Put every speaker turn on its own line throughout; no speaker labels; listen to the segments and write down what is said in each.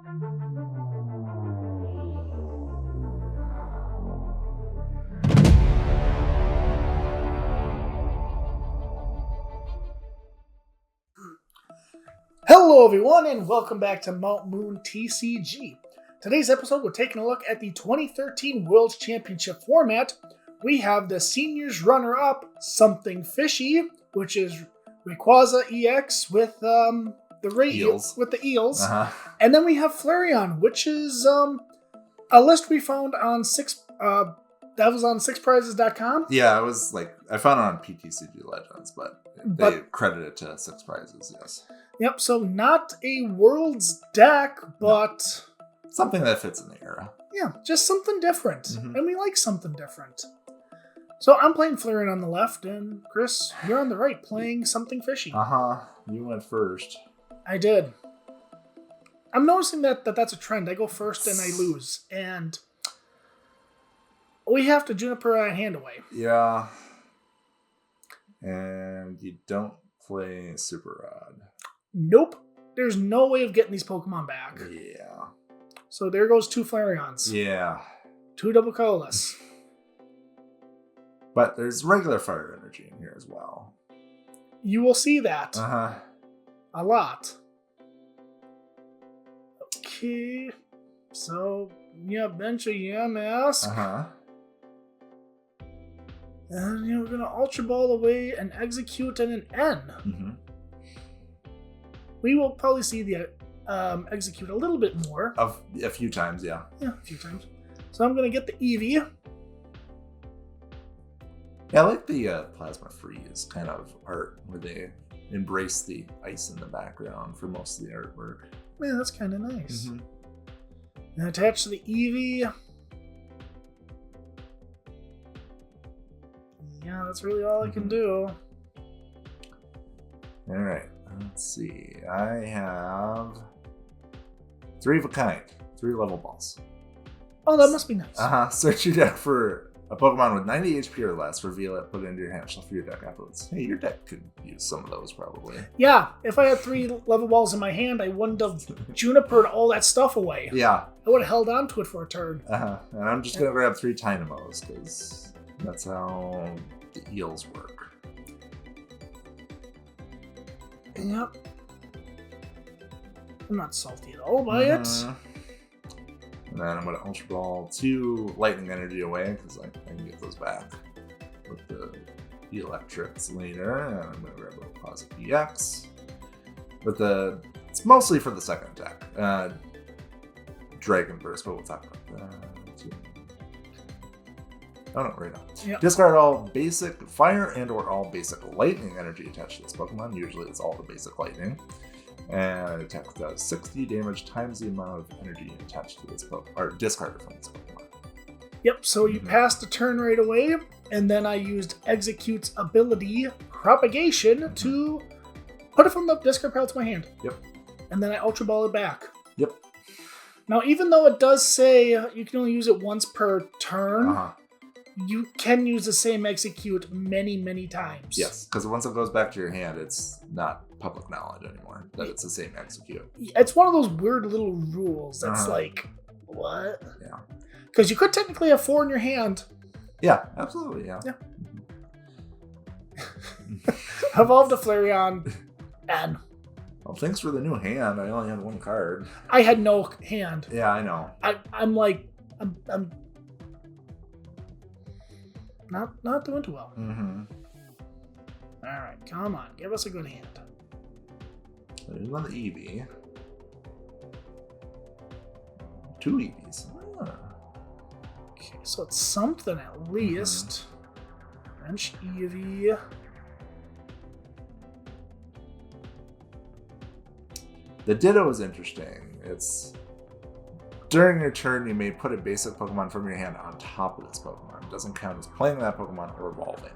Hello everyone and welcome back to Mount Moon TCG. Today's episode we're taking a look at the 2013 World Championship format. We have the seniors runner-up, Something Fishy, which is Rayquaza EX with the Eels.
Uh-huh.
And then we have Flareon, which is a list we found on that was on sixprizes.com.
Yeah, it was like, I found it on PTCG Legends, but they credit it to 6 prizes, yes.
Yep, so not a Worlds deck, but...
something that fits in the era.
Yeah, just something different. Mm-hmm. And we like something different. So I'm playing Flareon on the left, and Chris, you're on the right, playing Something Fishy.
Uh-huh. You went first.
I did. I'm noticing that's a trend. I go first and I lose. And we have to Juniper our hand away.
Yeah. And you don't play Super Rod.
Nope. There's no way of getting these Pokemon back.
Yeah.
So there goes 2 Flareons.
Yeah.
2 double colorless.
But there's regular fire energy in here as well.
You will see that.
Uh-huh.
A lot. Okay. So, yeah, bench a Yamask.
Uh-huh.
And we're going to Ultra Ball away and execute in an N.
Mm-hmm.
We will probably see the execute a little bit more.
A few times, yeah.
Yeah, a few times. So I'm going to get the Eevee.
Yeah, I like the Plasma Freeze kind of art where they embrace the ice in the background for most of the artwork.
Man, that's kind of nice.
Mm-hmm.
And attach to the Eevee. Yeah, that's really all I can do.
All right. Let's see. I have 3 of a kind, 3 level balls.
Oh, that must be nice.
Uh-huh. Search your deck for a Pokemon with 90 HP or less. Reveal it, put it into your hand, shuffle your deck afterwards. Hey, your deck could use some of those probably.
Yeah, if I had 3 level balls in my hand, I wouldn't have Junipered all that stuff away.
Yeah.
I would have held on to it for a turn.
Uh-huh. And I'm just going to grab 3 Tynamos because that's how the Eels work.
Yep. I'm not salty at all by it.
And then I'm going to Ultra Ball 2 Lightning Energy away because I can get those back with the Eelektrik later. And I'm going to grab a Rayquaza EX. It's mostly for the second attack. Dragon Burst, but we'll talk about that too. Oh no, right now. Yep. Discard all basic fire and or all basic lightning energy attached to this Pokemon. Usually it's all the basic lightning. And attack does 60 damage times the amount of energy attached to this Pokemon, or discarded from this Pokemon.
Yep, so you passed the turn right away, and then I used Execute's ability, Propagation, to put it from the discard pile to my hand.
Yep.
And then I Ultra Ball it back.
Yep.
Now, even though it does say you can only use it once per turn, you can use the same Execute many, many times.
Yes, because once it goes back to your hand, it's not public knowledge anymore that it's the same Execute.
It's one of those weird little rules that's like, what?
Yeah.
Because you could technically have 4 in your hand.
Yeah, absolutely, yeah.
Evolve the Flareon, and...
Well, thanks for the new hand. I only had 1 card.
I had no hand.
Yeah, I know.
I'm not doing too well.
Mm-hmm.
All right, come on, give us a good hand.
There's one Eevee. 2 Eevees.
Okay, so it's something at least. French Eevee.
The Ditto is interesting. It's during your turn, you may put a basic Pokemon from your hand on top of this Pokemon. It doesn't count as playing that Pokemon or evolving.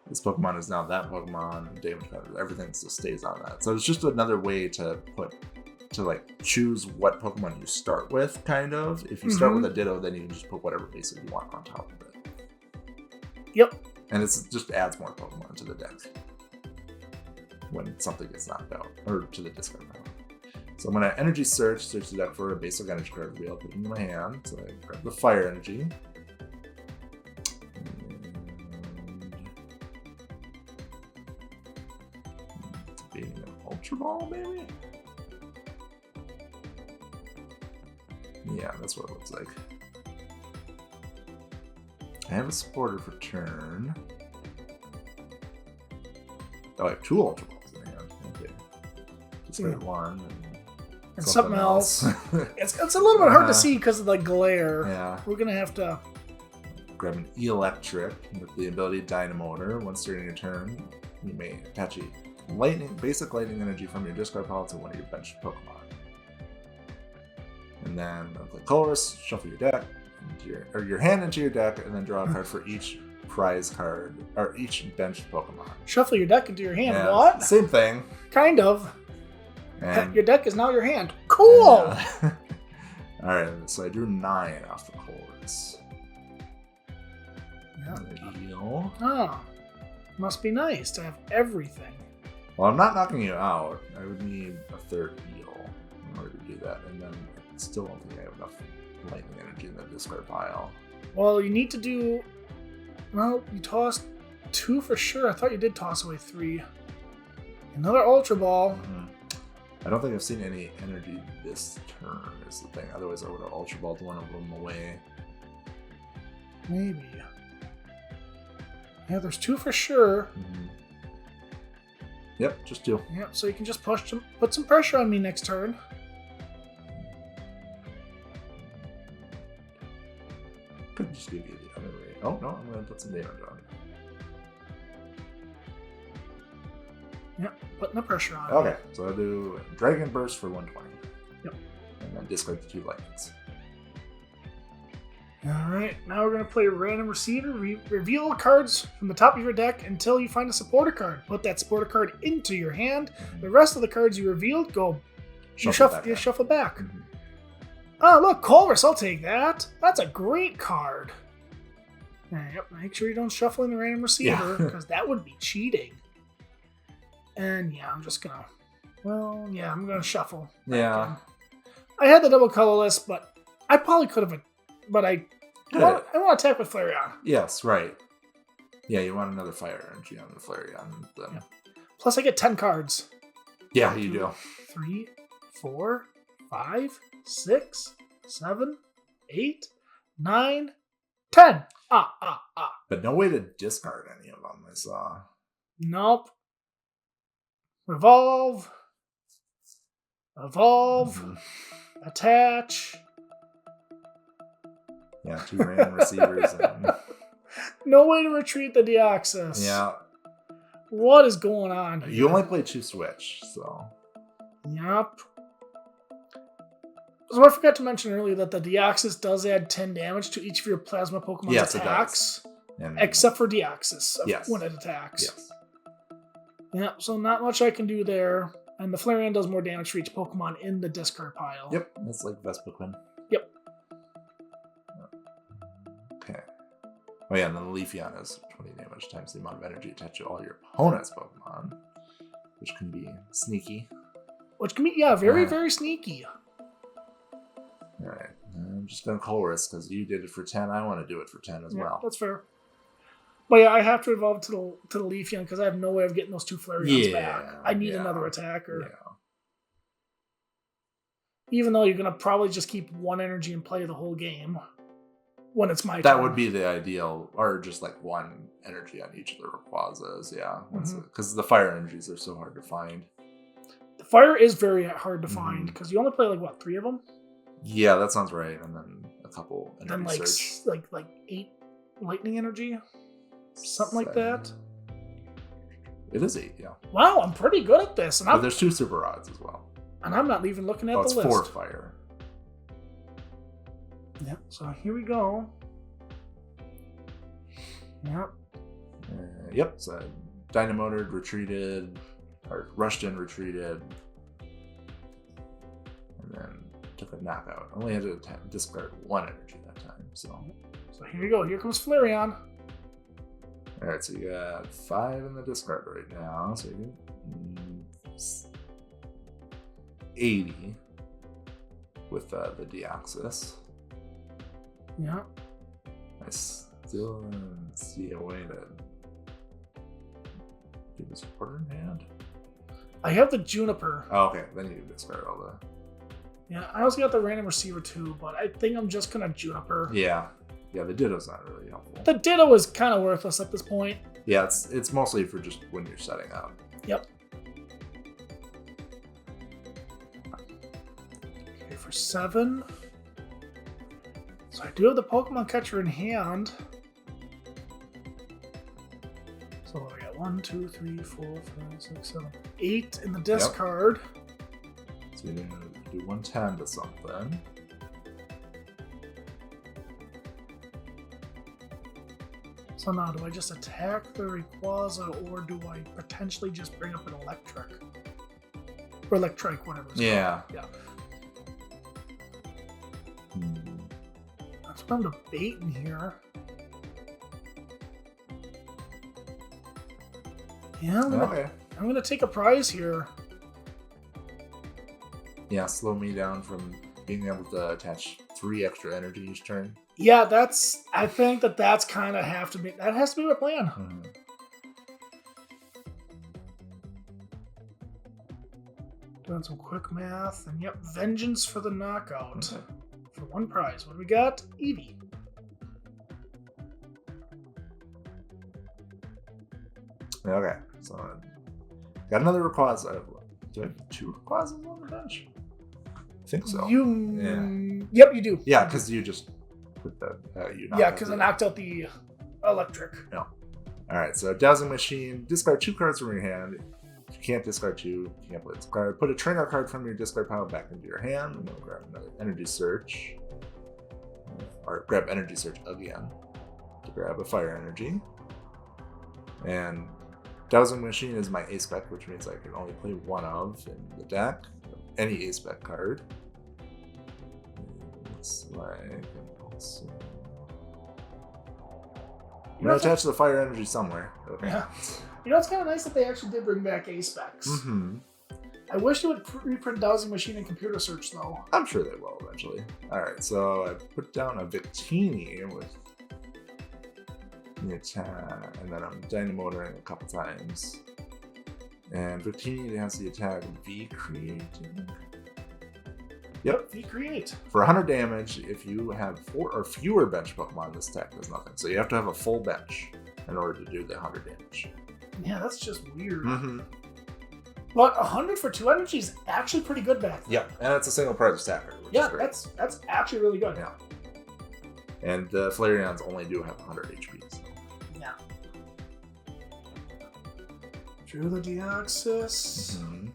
This Pokemon is now that Pokemon, damage counter, everything still stays on that. So it's just another way to choose what Pokemon you start with, kind of. If you start with a Ditto, then you can just put whatever basic you want on top of it.
Yep.
And it just adds more Pokemon to the deck when something gets knocked out, or to the discard pile. So I'm going to energy search the deck for a basic energy card to be able to put it into my hand. So I grab the fire energy. It's being an Ultra Ball, maybe? Yeah, that's what it looks like. I have a supporter for turn. Oh, I have 2 Ultra Balls in hand. Okay. Just get one
and something else. it's a little bit hard to see because of the glare.
Yeah.
We're going to have to
grab an Eelektrik with the ability Dynamotor. Once during your turn, you may attach a basic lightning energy from your discard pile to one of your bench Pokemon. And then click Colress, shuffle your deck into your hand into your deck, and then draw a card for each prize card or each bench Pokemon.
Shuffle your deck into your hand.
Yeah,
what?
Same thing.
Kind of.
And
your deck is now your hand. Cool.
All right, so I drew 9 off the Colress.
Yeah.
Eel.
Oh, must be nice to have everything.
Well, I'm not knocking you out. I would need a 3rd Eel in order to do that, and then I still don't think I have enough lightning energy in the discard pile.
Well, you need to do. Well, you tossed 2 for sure. I thought you did toss away 3. Another Ultra Ball.
Mm-hmm. I don't think I've seen any energy this turn, is the thing. Otherwise, I would have Ultra Balled one of them away.
Maybe. Yeah, there's 2 for sure.
Mm-hmm. Yep, just 2.
Yep, so you can just put some pressure on me next turn.
Could just give you the other way. Oh, no, I'm going to put some damage on.
Yep, putting the pressure on.
Okay, so I'll do Dragon Burst for 120.
Yep.
And then discard the 2 lightnings.
Alright, now we're going to play Random Receiver. Reveal cards from the top of your deck until you find a supporter card. Put that supporter card into your hand. The rest of the cards you revealed, shuffle back.
Mm-hmm.
Oh, look, Colress, I'll take that. That's a great card. Yep, make sure you don't shuffle in the Random Receiver, because that would be cheating. And yeah, I'm just gonna... Well, yeah, I'm gonna shuffle.
Yeah.
I had the double colorless, but I probably could have... But I want to attack with Flareon.
Yes, right. Yeah, you want another fire energy on the Flareon. Then.
Yeah. Plus, I get 10 cards.
Yeah, you do.
3, 4, 5, 6, 7, 8, 9, 10.
But no way to discard any of them, I saw.
Nope. Revolve. Evolve.
Mm-hmm.
Attach.
Yeah, 2 random receivers. And...
No way to retreat the Deoxys.
Yeah.
What is going on here?
You only play 2 switch, so...
Yep. So I forgot to mention earlier that the Deoxys does add 10 damage to each of your Plasma Pokemon's attacks.
And...
Except for Deoxys,
yes.
when it attacks.
Yes.
Yeah, so not much I can do there. And the Flareon does more damage for each Pokemon in the discard pile.
Yep, it's like Vespiquen.
Yep.
Okay. Oh yeah, and then the Leafeon is 20 damage times the amount of energy attached to all your opponent's Pokemon, which can be sneaky.
Which can be, yeah, very, very sneaky.
Alright, I'm just going to Colress because you did it for 10. I want to do it for 10 as well.
That's fair. But yeah, I have to evolve to the Leafeon because I have no way of getting those 2 Flareons back. I need another attacker.
Yeah.
Even though you're going to probably just keep 1 energy and play the whole game when it's my turn.
That would be the ideal, or just like 1 energy on each of the Rayquazas, yeah. Because the fire energies are so hard to find.
The fire is very hard to find because you only play like, what, 3 of them?
Yeah, that sounds right. And then a couple energy
then like 8 lightning energy? Something like that.
It is 8, yeah.
Wow, I'm pretty good at this.
But there's 2 super rods as well.
And I'm not even looking at the list.
It's 4 fire.
Yep, so here we go. Yep.
Yep, so Dynamotored, retreated, or rushed in, retreated, and then took a knockout. Only had to discard 1 energy that time, so.
So here we go. Here comes Flareon.
Alright, so you got 5 in the discard right now, so you can... 80 with the Deoxys.
Yeah.
I still don't see a way to do this quarter in hand.
I have the Juniper.
Oh, okay, then you discard all the.
Yeah, I also got the random receiver too, but I think I'm just gonna Juniper.
Yeah, the Ditto's not really helpful.
The Ditto is kind of worthless at this point.
Yeah, it's mostly for just when you're setting up.
Yep. Okay, for 7. So I do have the Pokemon Catcher in hand. So I got 1, 2, 3, 4, 5, 6, 7, 8 in the discard.
So you're gonna do 110 to something.
So now, do I just attack the Rayquaza, or do I potentially just bring up an Eelektrik? Or Eelektrik, whatever it's
Yeah.
called. Yeah. Let's put him to bait in here. Yeah, I'm gonna take a prize here.
Yeah, slow me down from being able to attach 3 extra energy each turn.
Yeah, I think that's kind of has to be my plan.
Mm-hmm.
Doing some quick math, and yep, vengeance for the knockout.
Okay.
For 1 prize. What do we got? Eevee.
Okay, so got another Rayquaza. Do I have 2 Rayquazas on the bench? I think so.
Yep, you do.
Yeah, because you just put the
because I knocked out the Eelektrik.
No. All right, so Dowsing Machine. Discard 2 cards from your hand. If you can't discard 2, you can't play this card. Put a trainer card from your discard pile back into your hand. And then grab another Energy Search. Or grab Energy Search again to grab a Fire Energy. And Dowsing Machine is my A-Spec, which means I can only play 1 of in the deck. Any A-Spec card. It's like... I'm going to attach the Fire Energy somewhere. Okay.
Yeah. You know, it's kind of nice that they actually did bring back A-Specs.
Mm-hmm.
I wish they would reprint Dowsing Machine and Computer Search, though.
I'm sure they will eventually. Alright, so I put down a Victini with the attack, and then I'm Dynamotoring a couple times. And Victini has the attack V-Create. Yep.
V-Create.
For 100 damage, if you have 4 or fewer bench Pokemon, this attack does nothing. So you have to have a full bench in order to do the 100 damage.
Yeah, that's just weird.
Mm-hmm.
But 100 for 2 energy is actually pretty good back then.
Yep, and it's a single prize attacker, which is great.
That's actually really good.
Yeah. And the Flareons only do have 100 HP. So.
Yeah. Drew the Deoxys.
Mm-hmm.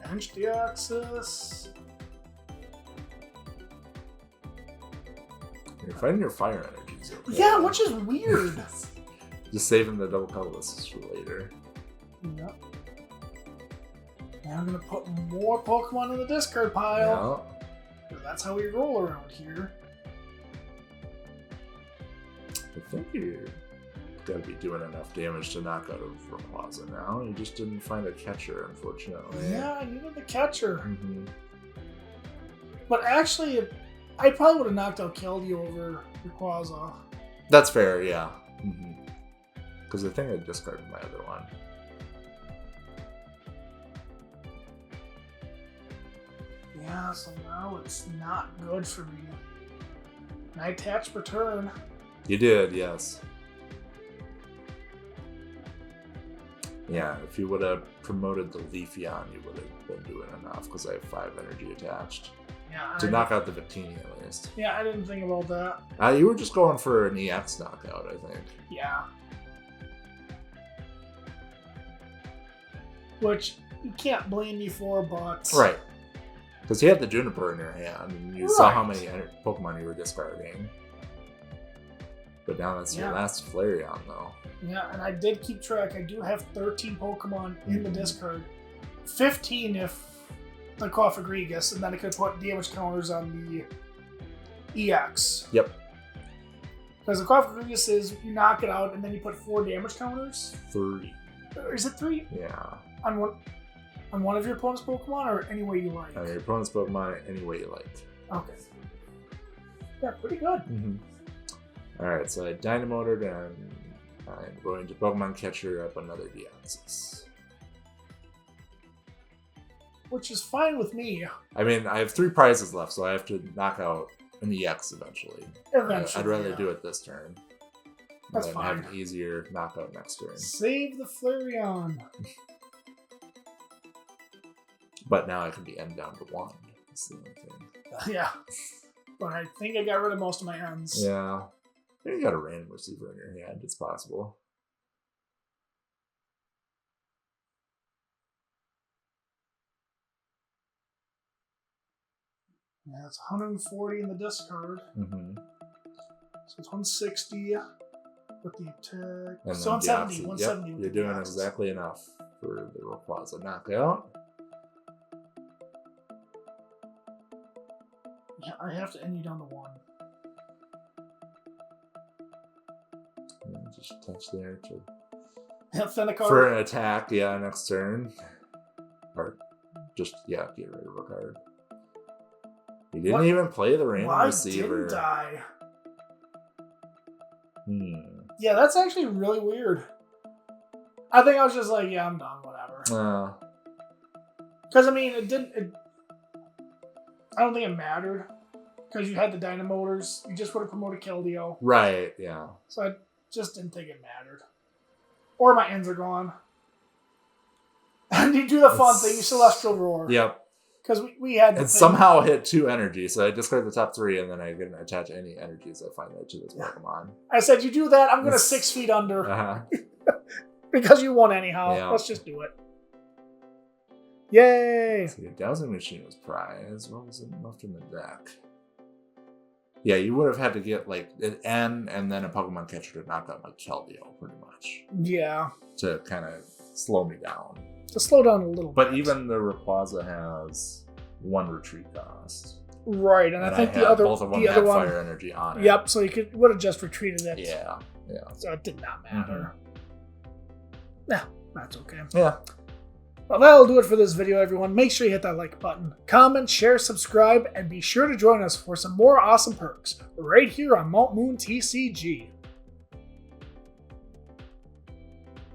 Bench Deoxys.
You're fighting your Fire Energies. Okay?
Yeah, which is weird.
Just saving the double colorless for later.
Yep. Now I'm gonna put more Pokemon in the discard pile.
Yeah.
That's how we roll around here.
I think you're gotta be doing enough damage to knock out a Rayquaza now. You just didn't find a catcher, unfortunately.
Yeah, I needed the catcher.
Mm-hmm.
But actually, I probably would have knocked out Keldeo over Rayquaza.
That's fair, yeah. Because I think I discarded my other one.
Yeah, so now it's not good for me. And I attached per turn.
You did, yes. Yeah, if you would have promoted the Leafeon, you would have been doing enough, because I have 5 energy attached.
Yeah,
To knock out the Victini, at least.
Yeah, I didn't think about that.
You were just going for an EX knockout, I think.
Yeah. Which you can't blame me for, but...
Right. Because you had the Juniper in your hand, and you saw how many Pokemon you were discarding. But now that's your last Flareon, though.
Yeah, and I did keep track. I do have 13 Pokemon in the discard. 15 if the Cofagrigus, and then I could put damage counters on the EX.
Yep.
Because the Cofagrigus is you knock it out, and then you put 4 damage counters.
3.
Or is it 3?
Yeah.
On one. On one of your opponent's Pokemon or any way you like?
On your opponent's Pokemon any way you like.
Okay. Yeah, pretty good.
Alright, so I Dynamoted and I'm going to Pokemon Catcher up another Deoxys.
Which is fine with me.
I mean, I have 3 prizes left, so I have to knock out an EX eventually. I'd rather do it this turn.
That's
and
fine.
Have an easier knockout next turn.
Save the Flareon.
But now I can be end down to 1. That's the only thing.
Yeah. But I think I got rid of most of my ends.
Yeah. Maybe you got a random receiver in your hand. It's possible.
Yeah, it's 140 in the discard. So it's 160 with the attack.
And
So 170. 170.
Yep, you're doing exactly enough for the Rayquaza knockout.
Yeah, I have to end you down to 1.
And just touch there to
Fennecar.
for an attack, yeah, next turn. Or just, yeah, get rid of a card. He didn't even play the random receiver.
Why didn't I?
Hmm.
Yeah, that's actually really weird. I think I was just like, yeah, I'm done, whatever. Because, I mean, I don't think it mattered. Because you had the Dynamotors. You just would have promoted Keldeo.
Right, yeah.
So I just didn't think it mattered. Or my ends are gone. And you do the fun thing, you Celestial Roar.
Yep.
Because we had
And somehow hit 2 energy, so I discard the top 3, and then I can attach any energies I find out to this Pokemon.
I said, you do that, I'm going to 6 feet under. Because you won anyhow.
Yeah.
Let's just do it. Yay!
So your Dowsing Machine was prize. What was it left in the deck? Yeah, you would have had to get like an N and then a Pokemon Catcher to knock out my Keldeo, pretty much.
Yeah.
To kind of slow me down.
To slow down a little bit.
But even the Rayquaza has 1 retreat cost.
Right, and I think the other
both of them have fire energy on it.
Yep, so you would have just retreated it.
Yeah.
So it did not matter. Yeah, that's okay.
Yeah.
Well, that'll do it for this video, everyone. Make sure you hit that like button, comment, share, subscribe, and be sure to join us for some more awesome perks right here on Mount Moon TCG.